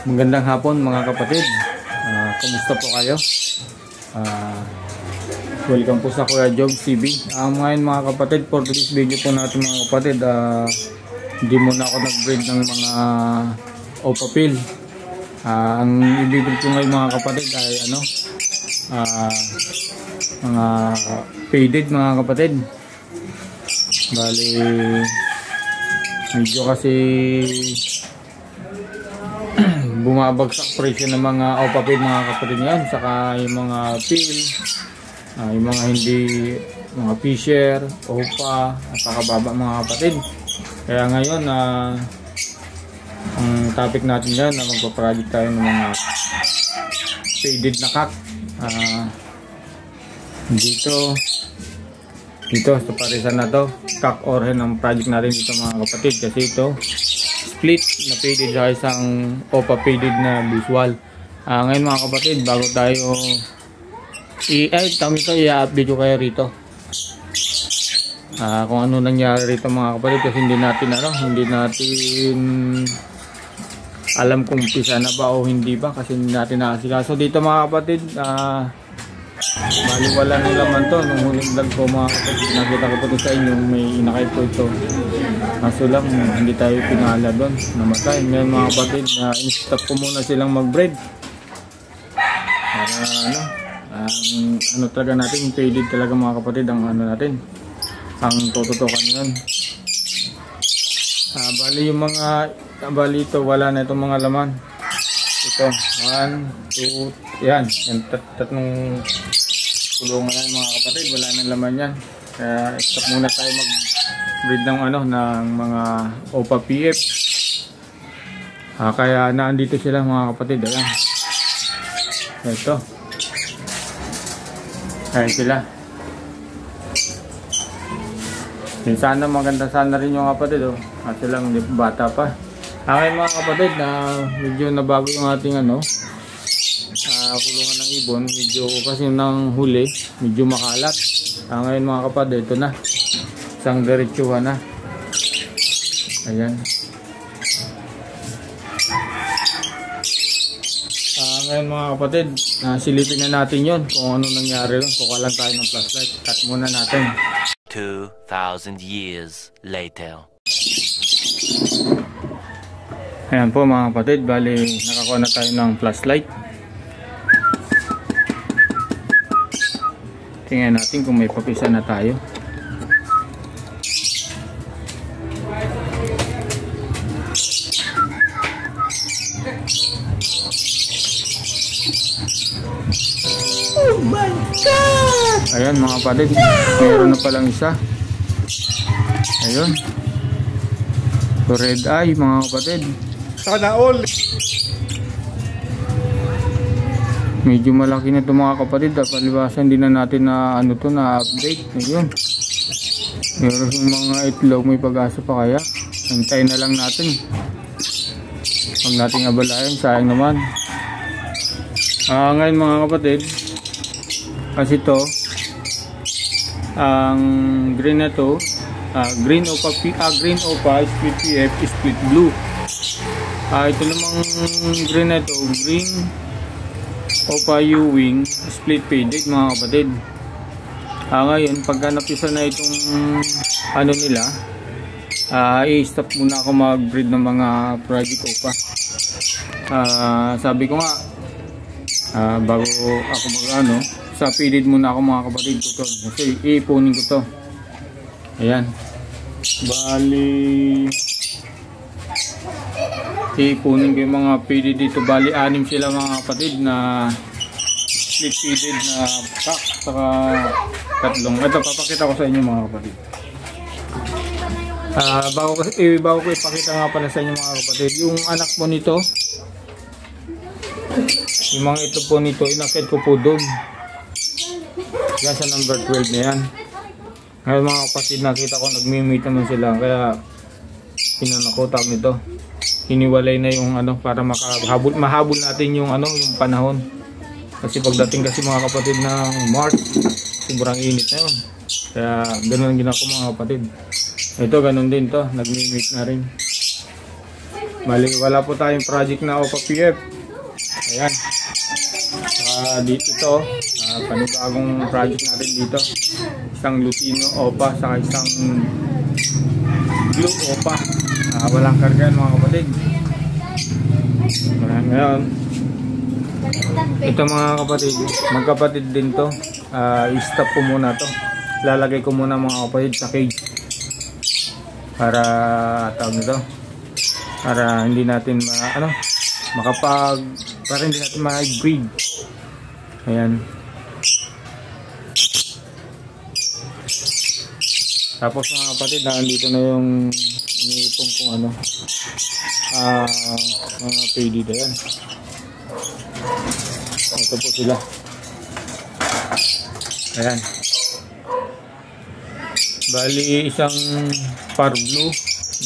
Magandang hapon mga kapatid. Kumusta po kayo? Welcome po sa Kuya Jog TV. Ngayon mga kapatid, for this video po natin mga kapatid, hindi muna ako nag-breed ng mga opapil. Ang ibibig ko ngayon mga kapatid ay mga faded mga kapatid. Bali medyo kasi bumabagsak presyo ng mga opapil mga kapatid ngayon, saka yung mga pil, yung mga hindi, mga fisher, opa, at pakababa mga kapatid. Kaya ngayon ang topic natin yan na magpaproject tayo ng mga faded na cock. Dito sa parisan na to, cock or hen ang project natin dito mga kapatid, kasi ito split na faded sa isang opa faded na visual. Ngayon mga kapatid, bago tayo i-update ko kayo rito kung ano nangyari rito mga kapatid, kasi hindi natin alam kung pisa na ba o hindi ba, kasi hindi natin naasikaso dito mga kapatid. Bali wala nang laman to nung huling vlog ko mga kapatid. Nakita ko po sa inyo, may inakay po ito, kaso lang hindi tayo pinala doon, namatay. Ngayon mga kapatid, in-stop ko muna silang mag-breed para talaga natin, faded talaga mga kapatid ang natin, ang tututukan yun. Bali ito, wala na itong mga laman. Ito 1, 2, yan tatlong kulungan na mga kapatid, wala nang laman yan. Kaya stop muna tayo mag-breed ng ng mga opa PF. Kaya naandito sila mga kapatid. Ayan, ito, ayan sila. Sana maganda sana rin yung kapatid, kasi lang hindi bata pa. Ngayon mga kapatid, medyo nabago yung ating kulungan ng ibon. Medyo kasi nang huli medyo makalat. Ngayon mga kapatid, ito na, isang diretsuhan na. Ayan. Ngayon mga kapatid, silipin na natin yon kung ano nangyari. Kukuha lang tayo ng flashlight. Cut muna natin. 2,000 years later. Ayan po mga kapatid, bali nakakuha na tayo ng flashlight. Tingnan natin kung may papisa na tayo. Oh my God! Ayan mga kapatid, mayroon na palang isa. Ayun, so red eye mga kapatid. Sana all! Medyo malaki na ito mga kapatid. Palibasan din na natin na na-update. Ayun, meron yung mga itlog, may pag-asa pa kaya. Antayin na lang natin. Huwag nating abalayan, sayang naman. Ngayon mga kapatid, kasi ito ang green na ito, green opa split PF, split blue. Ito namang green na ito, green opa U-wing split faded mga kapatid. Ngayon pagka napisa na itong nila, i-stop muna ako mag-breed ng mga project opa. Sabi ko nga, bago ako sa faded muna ako mga kapatid ko to, kasi iipunin ko to. Ayan, bali iipunin ko yung mga faded dito. Bali 6 sila mga kapatid na split faded na cock, saka tatlong. Ito papakita ko sa inyo mga kapatid. Bago ko ipakita nga pala sa inyo mga kapatid, yung anak po nito, yung mga ito po nito, inakit ko po doon yan sa number 12 na yan. Ngayon mga kapatid, nakita ko nagmi-mate naman sila, kaya pinanakotak nito, hiniwalay na yung para mahabol natin yung yung panahon. Kasi pagdating kasi mga kapatid ng March, sobrang init na yun. Kaya ganun ang ginagawa mga kapatid. Ito ganun din to, nagmi-mate na rin. Bali, wala po tayong project na OPA PF. Ayan. Dito ito, panibagong project natin dito. Isang Lutino OPA saka isang Blue OPA. Walang karga mga kapatid. Ngayon, ito mga kapatid, magkapatid din to. I-stop ko muna to. Lalagay ko muna mga kapatid sa cage. Para tawag nito. Para hindi natin para hindi natin ma-breed. Ayan. Tapos mga kapatid, nandito na yung iniipong kung mga paydid. Ayan. Ito po sila. Ayan. Bali, isang par blue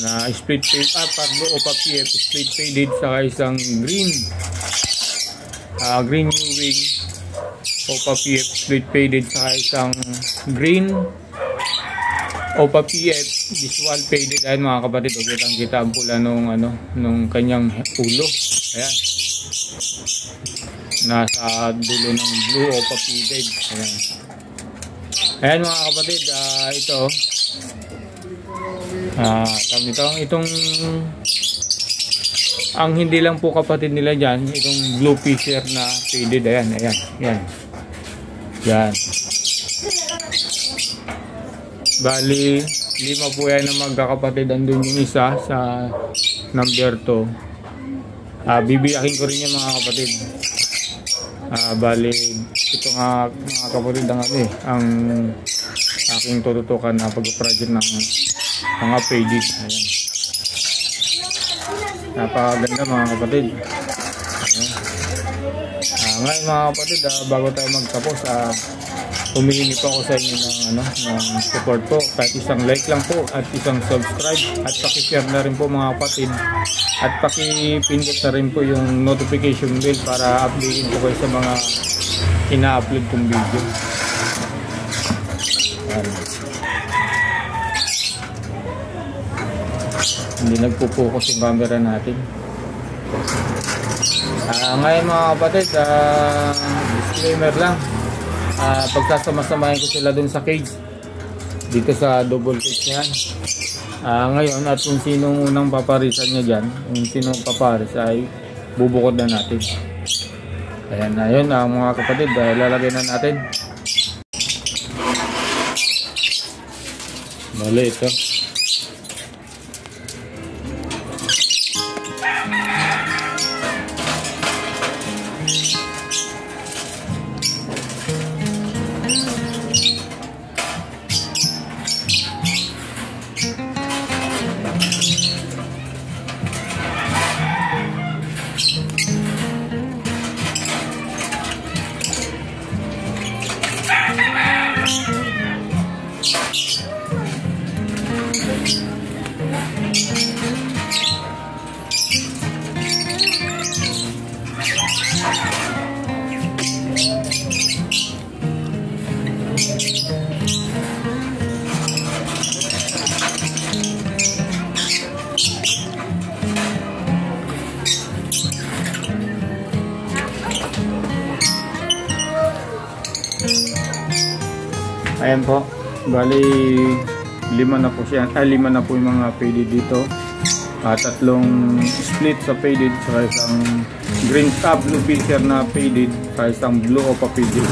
na split fade, par blue OPA PF split faded, saka isang green green new wing OPA PF split faded, saka isang green OPA PF visual faded. Ayan mga kapatid, kitang kita ang pula nung kanyang ulo. Ayan, nasa dulo ng blue OPA faded. Ayan mga kapatid, itong ang hindi lang po kapatid nila dyan, itong blue fisher na faded. Ayan. Bali, 5 po yan na magkakapatid. Andun yung isa sa number 2. Bibiyakin ko rin yan mga kapatid. Bali, ito nga mga kapatid ang aking tututukan na pag-project ng mga pages. Ayan. Napakaganda mga kapatid. Ayan. Ngayon mga kapatid, bago tayo magtapos, humihingi po ako sa inyo ng support po. Kahit isang like lang po at isang subscribe, at pakishare na rin po mga kapatid, at pakipindot na rin po yung notification bell para updatein po kayo sa mga ina-upload kong video. Hindi nagpo-focus yung camera natin. Ngayon mga kapatid, disclaimer lang, pagsasama-samahin ko sila dun sa cage, dito sa double cage yan. Ngayon, at kung sinong unang paparisan niya dyan, kung sinong paparis ay bubukod na natin. Ayan, ayun mga kapatid, lalagay na natin. Bale, ito. Ayan po, bali 5 na po siya. 5 na po yung mga faded dito. 3 split sa faded, saka isang green blue fisher na faded, saka isang blue OPA faded.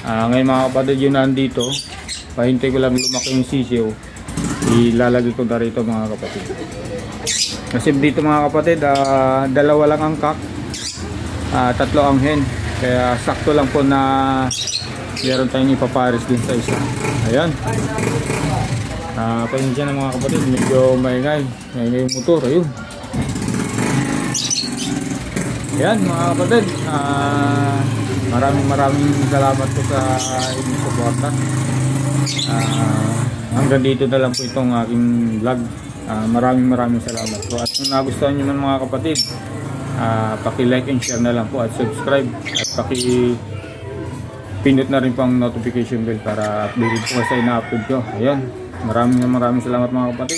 Ngayon mga kapatid, yun nandito. Pahintay ko lang lumaki yung sisiyo. Ilalagay ko na rito mga kapatid. Kasi dito mga kapatid, 2 lang ang cock, 3 ang hen. Kaya sakto lang po na meron tayong ipapares din sa isa. Ayan. Pasensya na mga kapatid, medyo maingay yung motor. Ayun. Ayan mga kapatid, maraming salamat po sa inyong suporta. Hanggang dito na lang po itong aking vlog. Maraming salamat po. At kung nagustuhan nyo man mga kapatid, paki-like and share na lang po, at subscribe, at pindot na rin pang notification bell para update po sa ina-upload ko. Ayan, maraming salamat mga kapatid.